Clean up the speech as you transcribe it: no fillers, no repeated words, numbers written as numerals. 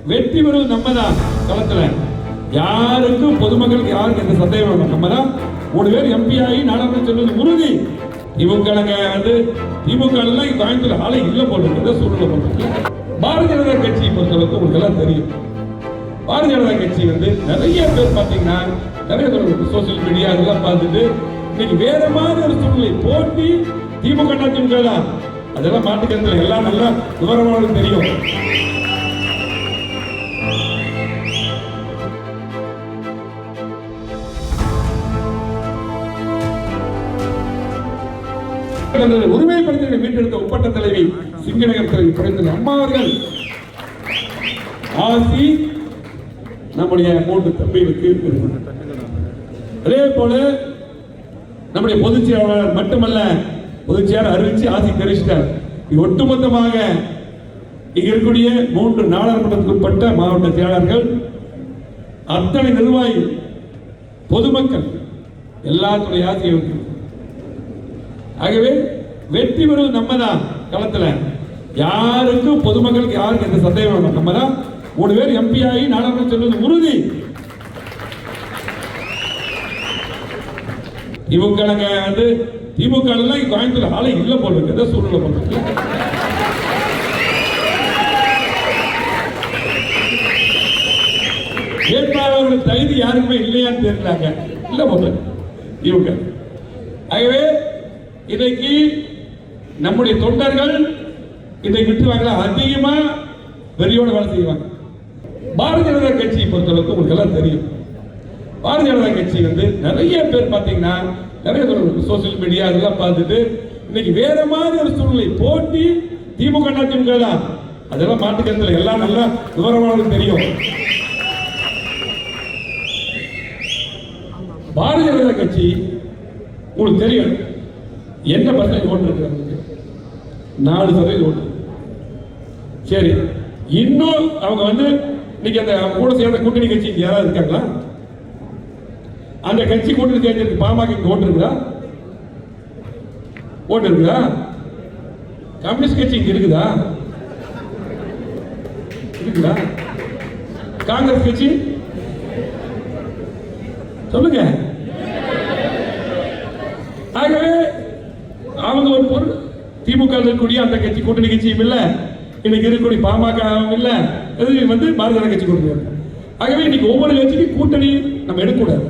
வெற்றி பெறுவது நம்ம தான். களத்துல யாருக்கும் பொதுமக்களுக்கு யாருக்கு எந்த சந்தேகம் வேணும், நம்ம தான் 3 பேர் எம்பி ஆகி நாடாளுமன்றம் செல்வது உறுதி. திமுக வந்து திமுக கோயம்புத்தூர் ஆளை இல்ல போட்டு சூழ்நிலை போட்டு. பாரதிய ஜனதா கட்சி பொறுத்தளவுக்கு உங்களுக்கு எல்லாம் தெரியும். பாரதிய ஜனதா கட்சி வந்து நிறைய பேர் பார்த்தீங்கன்னா நிறைய சோசியல் மீடியா இதெல்லாம் பார்த்துட்டு இன்னைக்கு வேற மாதிரி ஒரு சூழ்நிலை போட்டி திமுக திமுக தான். அதெல்லாம் மாட்டுக்கிறதுல எல்லாம் நல்லா விவரமாக தெரியும். உரிமைப்படுத்தி மீட்டெடுத்த உப்பட்ட தலைவி சிங்கநகர் தலைவி குறைந்த அம்மா அவர்கள் ஆசி நம்முடைய 3 தம்பிகளுக்கு. அதே போல நம்முடைய பொதுச் செயலாளர் மட்டுமல்ல, பொதுச் செயலாளர் அறிவிச்சு ஆசி தெரிவித்தார். ஒட்டுமொத்தமாக இங்க இருக்கக்கூடிய 3 நாடாளுமன்றத்துக்கு உட்பட்ட மாவட்ட செயலாளர்கள், அத்தனை நிர்வாகிகள், பொதுமக்கள் எல்லாத்துடைய ஆசையும். ஆகவே வெற்றி பெறுவது நம்ம தான். களத்துல யாருக்கும் பொதுமக்களுக்கு யாருக்கு எந்த சந்தேகம் வேணும், நம்ம தான் 3 பேர் எம்பி ஆகி நாடாளுமன்றம் செல்வது உறுதி. திமுக வந்து திமுக கோயம்புத்தூர் ஆளை இல்ல போட்டு சூழ்நிலை போட்டு. வேட்பாளர்கள் தகுதி யாருக்குமே இல்லையான்னு தெரியலாங்க, இல்ல போட்டு திமுக. ஆகவே இன்னைக்கு நம்முடைய தொண்டர்கள் இன்றைக்கு விட்டுவாங்களா அதிகமா வெறியோட வேலை செய்வாங்க. பாரதிய ஜனதா கட்சியை பொறுத்தளவுக்கு உங்களுக்கு எல்லாம் தெரியும். பாரதிய ஜனதா கட்சி வந்து நிறைய பேர் பார்த்தீங்கன்னா நிறைய சோசியல் மீடியா இதெல்லாம் பார்த்துட்டு இன்னைக்கு வேற மாதிரி ஒரு சூழ்நிலை போட்டி திமுக திமுக தான். அதெல்லாம் மாட்டுக்கிறதுல எல்லாம் நல்லா விவரமாக தெரியும். பாரதிய ஜனதா கட்சி உங்களுக்கு தெரியும் என்ன பர்சன்டேஜ் ஓட்டு இருக்கு, 4% ஓட்டு. சரி, இன்னும் அவங்க வந்து இன்னைக்கு அந்த கூட சேர்ந்த கூட்டணி கட்சி யாராவது இருக்காங்களா? அந்த கட்சி கூட்டணி சேர்ந்து பாமக ஓட்டு இருக்குதா? ஓட்டு இருக்குதா? கம்யூனிஸ்ட் கட்சி இங்க இருக்குதா? இருக்குதா? காங்கிரஸ் கட்சி சொல்லுங்க. ஆகவே அவங்க ஒரு பொருள் திமுக இருக்கக்கூடிய அந்த கட்சி கூட்டணி கட்சியும் இல்ல, இன்னைக்கு இருக்கக்கூடிய பாமக இல்ல, வந்து பாரதிய ஜனதா கட்சி கூட்டணி. ஆகவே இன்னைக்கு ஒவ்வொரு கட்சிக்கும் கூட்டணி நம்ம எடுக்கக்கூடாது.